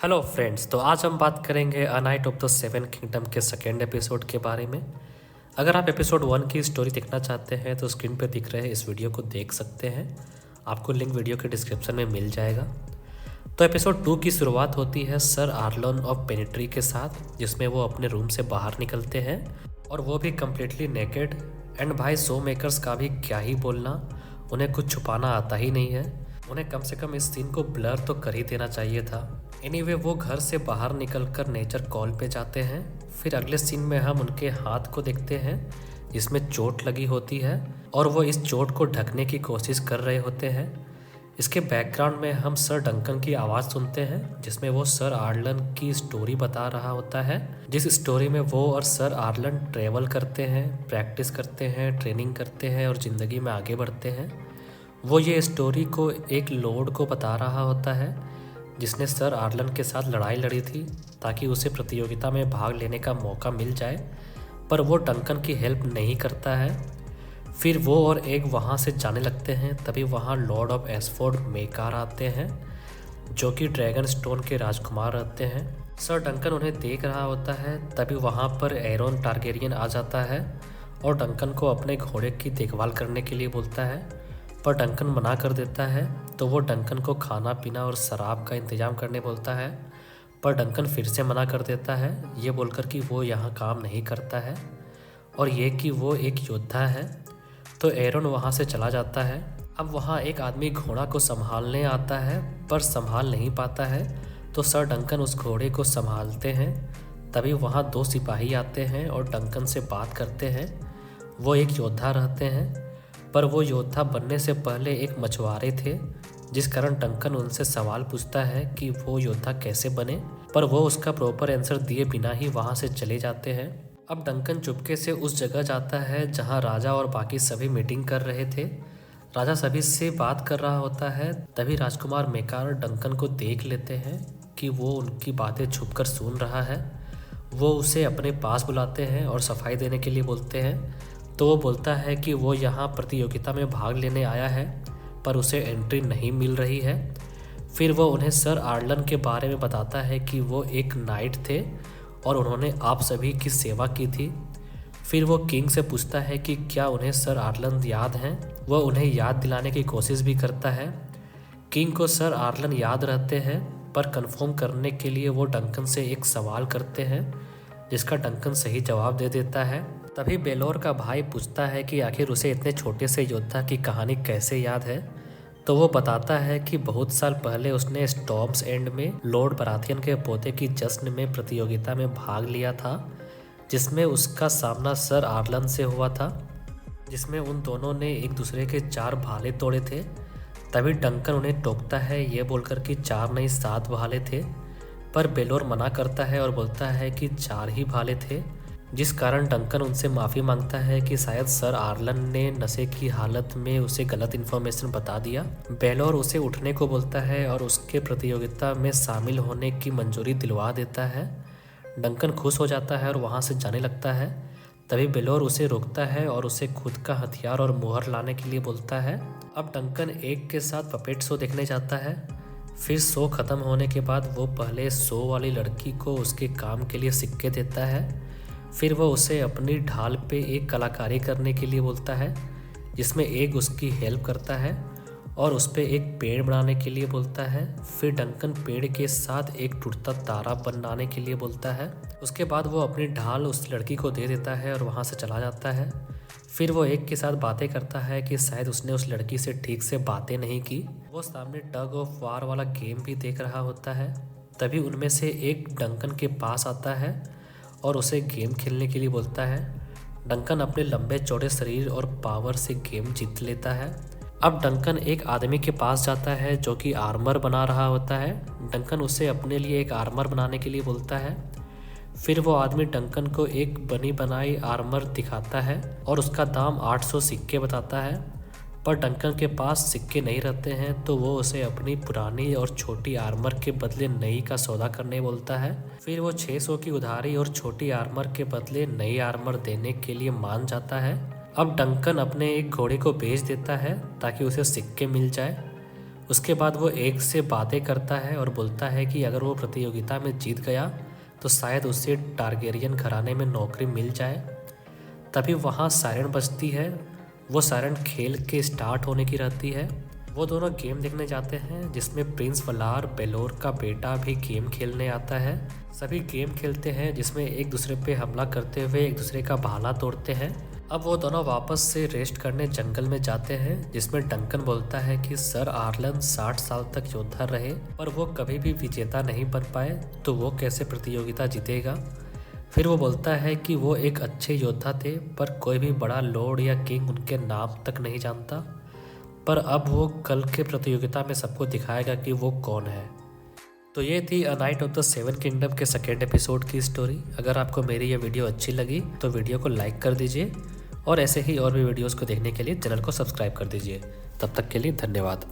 Hello friends, तो आज हम बात करेंगे a night of the seven kingdom के सेकेंड एपिसोड के बारे में। अगर आप एपिसोड 1 की स्टोरी देखना चाहते हैं तो स्क्रीन पर दिख रहे इस वीडियो को देख सकते हैं। आपको लिंक वीडियो के डिस्क्रिप्शन में मिल जाएगा। तो एपिसोड 2 की शुरुआत होती है सर आर्लन ऑफ पेनिट्री के साथ, जिसमें वो अपने रूम से बाहर निकलते हैं और वो भी कम्प्लीटली नेकेड। एंड भाई शो मेकर्स का भी क्या ही बोलना, उन्हें कुछ छुपाना आता ही नहीं है। उन्हें कम से कम इस सीन को ब्लर तो कर ही देना चाहिए था। एनीवे वो घर से बाहर निकलकर नेचर कॉल पे जाते हैं। फिर अगले सीन में हम उनके हाथ को देखते हैं जिसमें चोट लगी होती है और वो इस चोट को ढकने की कोशिश कर रहे होते हैं। इसके बैकग्राउंड में हम सर डंकन की आवाज़ सुनते हैं जिसमें वो सर आर्लन की स्टोरी बता रहा होता है, जिस स्टोरी में वो और सर आर्लन ट्रेवल करते हैं, प्रैक्टिस करते हैं, ट्रेनिंग करते हैं और ज़िंदगी में आगे बढ़ते हैं। वो ये स्टोरी को एक लॉर्ड को बता रहा होता है जिसने सर आर्लन के साथ लड़ाई लड़ी थी ताकि उसे प्रतियोगिता में भाग लेने का मौका मिल जाए, पर वो डंकन की हेल्प नहीं करता है। फिर वो और एक वहाँ से जाने लगते हैं। तभी वहाँ लॉर्ड ऑफ एस्फोर्ड मेकार आते हैं जो कि ड्रैगन स्टोन के राजकुमार रहते हैं। सर डंकन उन्हें देख रहा होता है। तभी वहाँ पर एरोन टारगेरियन आ जाता है और डंकन को अपने घोड़े की देखभाल करने के लिए बोलता है, पर डंकन मना कर देता है। तो वो डंकन को खाना पीना और शराब का इंतज़ाम करने बोलता है, पर डंकन फिर से मना कर देता है, ये बोलकर कि वो यहाँ काम नहीं करता है और ये कि वो एक योद्धा है। तो एरोन वहाँ से चला जाता है। अब वहाँ एक आदमी घोड़ा को संभालने आता है पर संभाल नहीं पाता है, तो सर डंकन उस घोड़े को संभालते हैं। तभी वहाँ 2 सिपाही आते हैं और डंकन से बात करते हैं। वो एक योद्धा रहते हैं, पर वो योद्धा बनने से पहले एक मछुआरे थे, जिस कारण डंकन उनसे सवाल पूछता है कि वो योद्धा कैसे बने, पर वो उसका प्रॉपर आंसर दिए बिना ही वहाँ से चले जाते हैं। अब डंकन चुपके से उस जगह जाता है जहाँ राजा और बाकी सभी मीटिंग कर रहे थे। राजा सभी से बात कर रहा होता है। तभी राजकुमार मेकार डंकन को देख लेते हैं कि वो उनकी बातें छुपकर सुन रहा है। वो उसे अपने पास बुलाते हैं और सफाई देने के लिए बोलते हैं। तो वो बोलता है कि वो यहाँ प्रतियोगिता में भाग लेने आया है पर उसे एंट्री नहीं मिल रही है। फिर वो उन्हें सर आर्लन के बारे में बताता है कि वो एक नाइट थे और उन्होंने आप सभी की सेवा की थी। फिर वो किंग से पूछता है कि क्या उन्हें सर आर्लन याद हैं। वह उन्हें याद दिलाने की कोशिश भी करता है। किंग को सर आर्लन याद रहते हैं, पर कंफर्म करने के लिए वो डंकन से एक सवाल करते हैं जिसका डंकन सही जवाब दे देता है। तभी बेलोर का भाई पूछता है कि आखिर उसे इतने छोटे से योद्धा की कहानी कैसे याद है। तो वो बताता है कि बहुत साल पहले उसने स्टॉर्म्स एंड में लॉर्ड बराथियन के पोते की जश्न में प्रतियोगिता में भाग लिया था, जिसमें उसका सामना सर आर्लन से हुआ था, जिसमें उन दोनों ने एक दूसरे के 4 भाले तोड़े थे। तभी डंकन उन्हें टोकता है ये बोलकर कि 4 नहीं 7 भाले थे, पर बेलोर मना करता है और बोलता है कि 4 ही भाले थे, जिस कारण डंकन उनसे माफ़ी मांगता है कि शायद सर आर्लन ने नशे की हालत में उसे गलत इन्फॉर्मेशन बता दिया। बेलोर उसे उठने को बोलता है और उसके प्रतियोगिता में शामिल होने की मंजूरी दिलवा देता है। डंकन खुश हो जाता है और वहाँ से जाने लगता है। तभी बेलोर उसे रोकता है और उसे खुद का हथियार और मुहर लाने के लिए बोलता है। अब डंकन एक के साथ पपेट शो देखने जाता है। फिर शो ख़त्म होने के बाद वो पहले शो वाली लड़की को उसके काम के लिए सिक्के देता है। फिर वो उसे अपनी ढाल पे एक कलाकारी करने के लिए बोलता है, जिसमें एक उसकी हेल्प करता है और उस पर एक पेड़ बनाने के लिए बोलता है। फिर डंकन पेड़ के साथ एक टूटता तारा बनाने के लिए बोलता है। उसके बाद वो अपनी ढाल उस लड़की को दे देता है और वहाँ से चला जाता है। फिर वो एक के साथ बातें करता है कि शायद उसने उस लड़की से ठीक से बातें नहीं की। वो सामने टग ऑफ वार वाला गेम भी देख रहा होता है। तभी उनमें से एक डंकन के पास आता है और उसे गेम खेलने के लिए बोलता है। डंकन अपने लंबे चौड़े शरीर और पावर से गेम जीत लेता है। अब डंकन एक आदमी के पास जाता है जो कि आर्मर बना रहा होता है। डंकन उसे अपने लिए एक आर्मर बनाने के लिए बोलता है। फिर वो आदमी डंकन को एक बनी बनाई आर्मर दिखाता है और उसका दाम 800 सिक्के बताता है, पर डंकन के पास सिक्के नहीं रहते हैं। तो वो उसे अपनी पुरानी और छोटी आर्मर के बदले नई का सौदा करने बोलता है। फिर वो 600 की उधारी और छोटी आर्मर के बदले नई आर्मर देने के लिए मान जाता है। अब डंकन अपने एक घोड़े को बेच देता है ताकि उसे सिक्के मिल जाए। उसके बाद वो एग से बातें करता है और बोलता है कि अगर वो प्रतियोगिता में जीत गया तो शायद उसे टारगेरियन घराने में नौकरी मिल जाए। तभी वहाँ सायरन बजती है। वो सायरन खेल के स्टार्ट होने की रहती है। वो दोनों गेम देखने जाते हैं जिसमें प्रिंस वलार बेलोर का बेटा भी गेम खेलने आता है। सभी गेम खेलते हैं जिसमें एक दूसरे पे हमला करते हुए एक दूसरे का भाला तोड़ते हैं। अब वो दोनों वापस से रेस्ट करने जंगल में जाते हैं जिसमें डंकन बोलता है कि सर आर्लन 60 साल तक योद्धा रहे पर वो कभी भी विजेता नहीं बन पाए, तो वो कैसे प्रतियोगिता जीतेगा। फिर वो बोलता है कि वो एक अच्छे योद्धा थे पर कोई भी बड़ा लॉर्ड या किंग उनके नाम तक नहीं जानता। पर अब वो कल के प्रतियोगिता में सबको दिखाएगा कि वो कौन है। तो ये थी a night of the seven kingdom के सेकेंड एपिसोड की स्टोरी। अगर आपको मेरी ये वीडियो अच्छी लगी तो वीडियो को लाइक कर दीजिए और ऐसे ही और भी वीडियोस को देखने के लिए चैनल को सब्सक्राइब कर दीजिए। तब तक के लिए धन्यवाद।